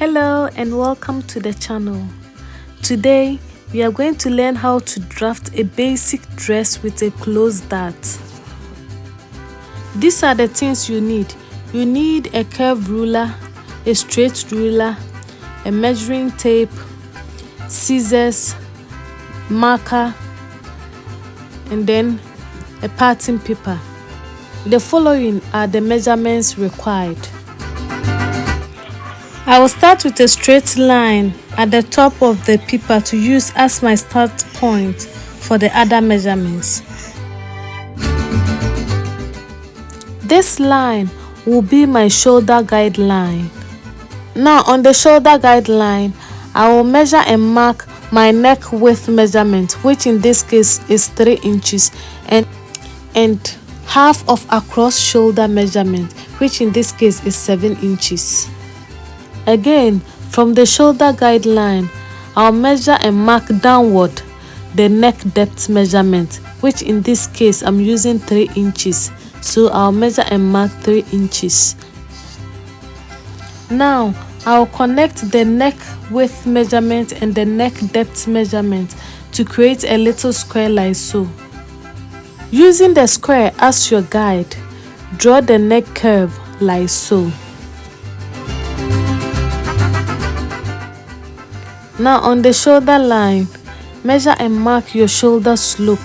Hello and welcome to the channel. Today we are going to learn how to draft a basic dress with a closed dart. These are the things you need. You need a curved ruler, a straight ruler, a measuring tape, scissors, marker, and then a pattern paper. The following are the measurements required. I will start with a straight line at the top of the paper to use as my start point for the other measurements. This line will be my shoulder guideline. Now on the shoulder guideline, I will measure and mark my neck width measurement, which in this case is 3 inches, and half of across shoulder measurement, which in this case is 7 inches. Again, from the shoulder guideline, I'll measure and mark downward the neck depth measurement, which in this case I'm using 3 inches. So I'll measure and mark 3 inches. Now, I'll connect the neck width measurement and the neck depth measurement to create a little square like so. Using the square as your guide, draw the neck curve like so. Now on the shoulder line, measure and mark your shoulder slope,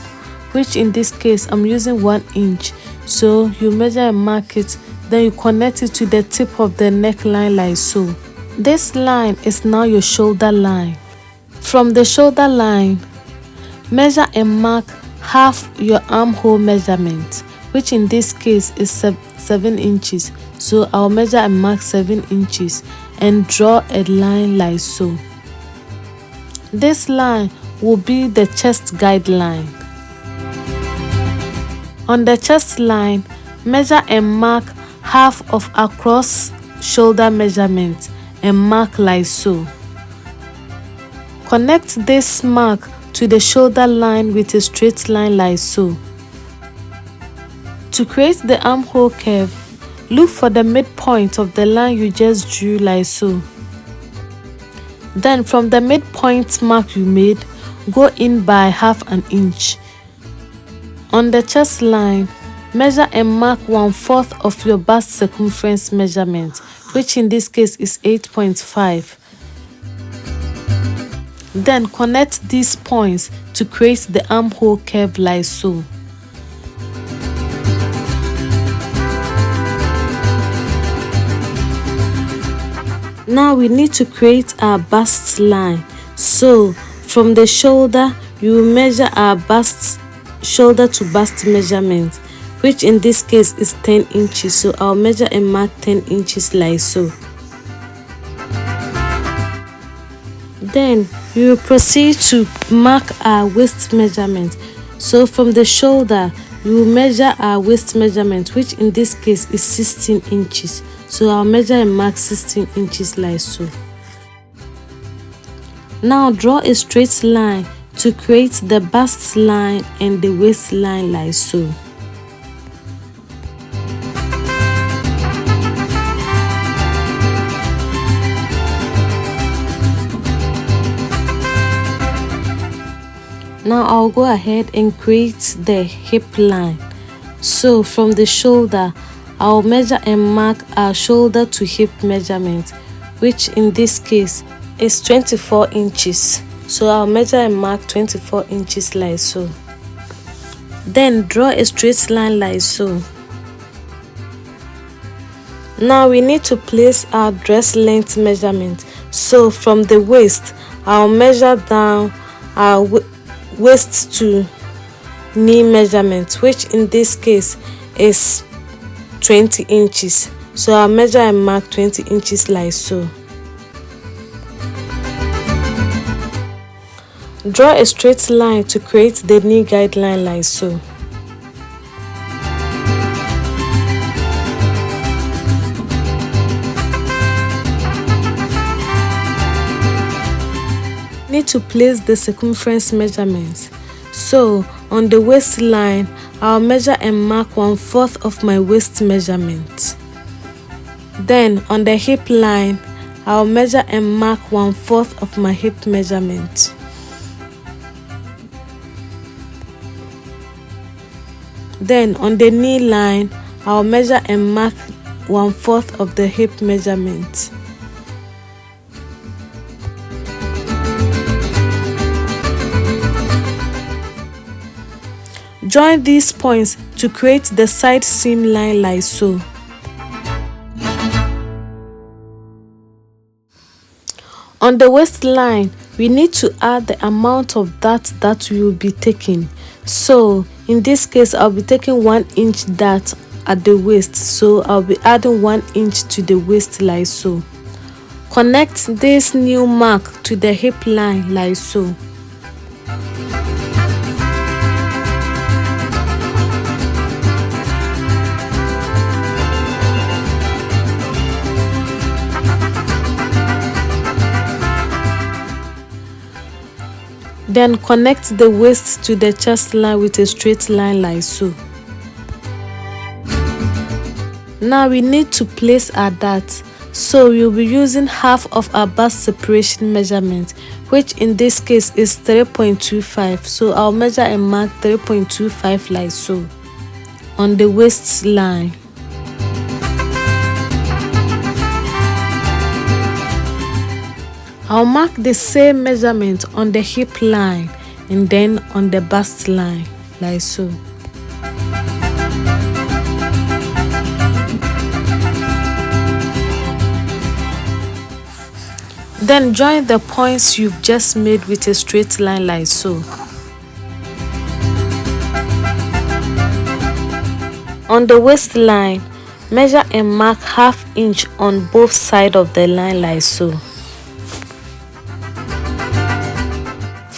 which in this case I'm using 1 inch. So you measure and mark it, then you connect it to the tip of the neckline like so. This line is now your shoulder line. From the shoulder line, measure and mark half your armhole measurement, which in this case is 7 inches. So I'll measure and mark 7 inches and draw a line like so. This line will be the chest guideline. On the chest line, measure and mark half of across shoulder measurement and mark like so. Connect this mark to the shoulder line with a straight line like so. To create the armhole curve, look for the midpoint of the line you just drew like so. Then from the midpoint mark you made, go in by half an inch. On the chest line, measure and mark 1/4 of your bust circumference measurement, which in this case is 8.5. Then connect these points to create the armhole curve like so. Now we need to create our bust line. So from the shoulder, you will measure our bust shoulder to bust measurement, which in this case is 10 inches. So I'll measure and mark 10 inches like so. Then we will proceed to mark our waist measurement. So from the shoulder, we will measure our waist measurement, which in this case is 16 inches. So I'll measure and mark 16 inches like so. Now draw a straight line to create the bust line and the waist line like so. Now I'll go ahead and create the hip line. So from the shoulder, I'll measure and mark our shoulder to hip measurement, which in this case is 24 inches. So I'll measure and mark 24 inches like so. Then draw a straight line like so. Now we need to place our dress length measurement. So from the waist, I'll measure down our waist to knee measurement, which in this case is 20 inches. So I'll measure and mark 20 inches like so. Draw a straight line to create the knee guideline like so. Need to place the circumference measurements. So on the waistline, I'll measure and mark 1/4 of my waist measurement. Then on the hip line, I'll measure and mark 1/4 of my hip measurement. Then on the knee line, I'll measure and mark 1/4 of the hip measurement. Join these points to create the side seam line like so. On the waistline, we need to add the amount of that we will be taking. So in this case, I'll be taking 1 inch dart at the waist, so I'll be adding 1 inch to the waist like so. Connect this new mark to the hip line like so. Then connect the waist to the chest line with a straight line like so. Now we need to place our dart, so we'll be using half of our bust separation measurement, which in this case is 3.25. So I'll measure and mark 3.25 like so on the waist line. I'll mark the same measurement on the hip line and then on the bust line like so. Then join the points you've just made with a straight line like so. On the waistline, measure and mark 1/2 inch on both sides of the line like so.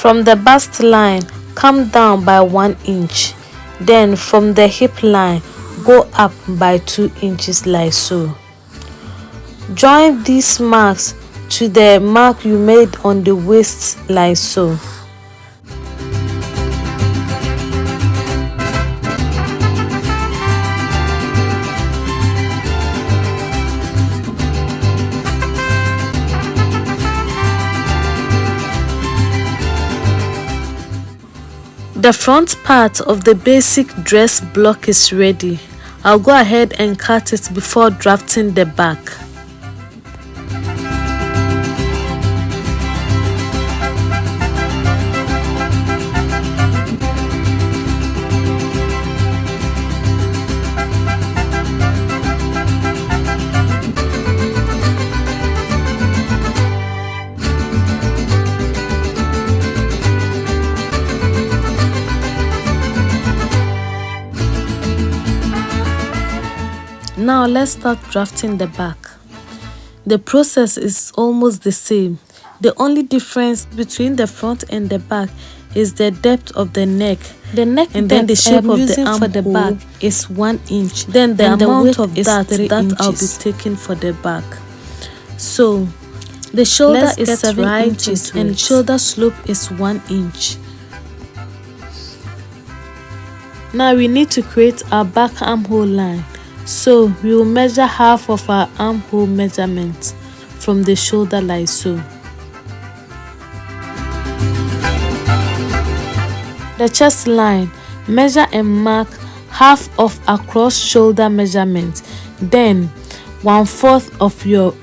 From the bust line, come down by 1 inch. Then from the hip line, go up by 2 inches like so. Join these marks to the mark you made on the waist like so. The front part of the basic dress block is ready. I'll go ahead and cut it before drafting the back. Now let's start drafting the back. The process is almost the same. The only difference between the front and the back is the depth of the neck. The neck and then the shape of the arm for the back is 1 inch. Then the amount of that I'll be taking for the back. So the shoulder is 7 inches and shoulder slope is 1 inch. Now we need to create our back armhole line. So we will measure half of our armhole measurement from the shoulder like so. The chest line, measure and mark half of across shoulder measurement, then 1/4 of your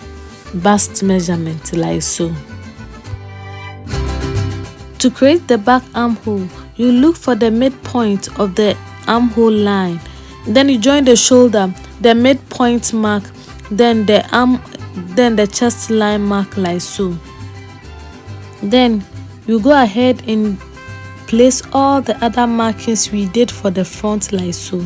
bust measurement like so. To create the back armhole, you look for the midpoint of the armhole line. Then you join the shoulder, the midpoint mark, then the arm, then the chest line mark like so. Then you go ahead and place all the other markings we did for the front like so.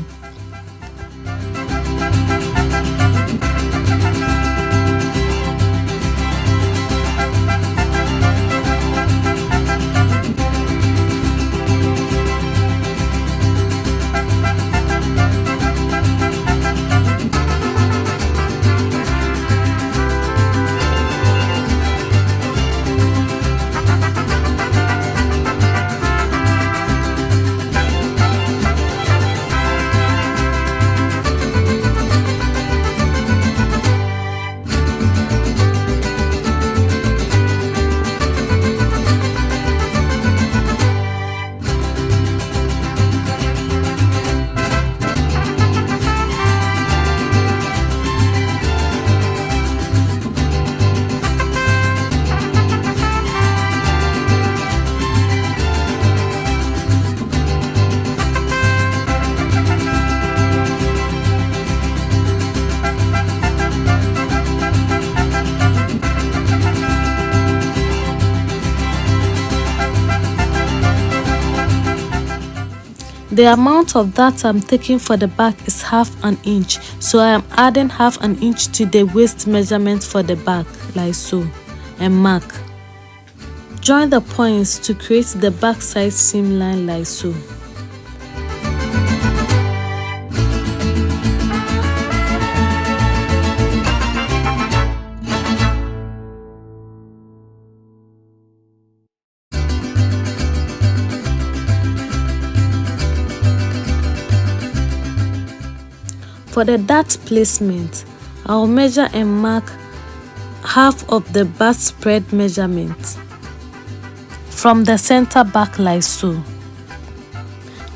The amount of that I'm taking for the back is 1/2 inch, so I am adding 1/2 inch to the waist measurement for the back, like so, and mark. Join the points to create the back side seam line, like so. For the dart placement, I will measure and mark 1/2 of the back spread measurement from the center back, like so.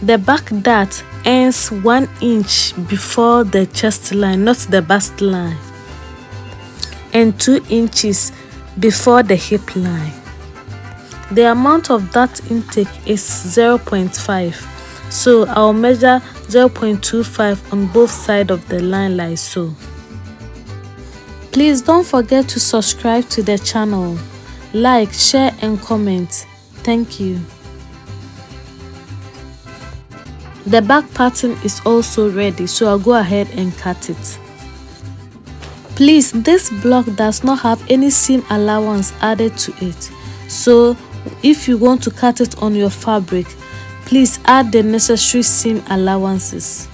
The back dart ends 1 inch before the chest line, not the bust line, and 2 inches before the hip line. The amount of dart intake is 0.5, so I'll measure 0.25 on both sides of the line, like so. Please don't forget to subscribe to the channel, like, share and comment. Thank you. The back pattern is also ready, so I'll go ahead and cut it. Please, this block does not have any seam allowance added to it, so if you want to cut it on your fabric, please add the necessary seam allowances.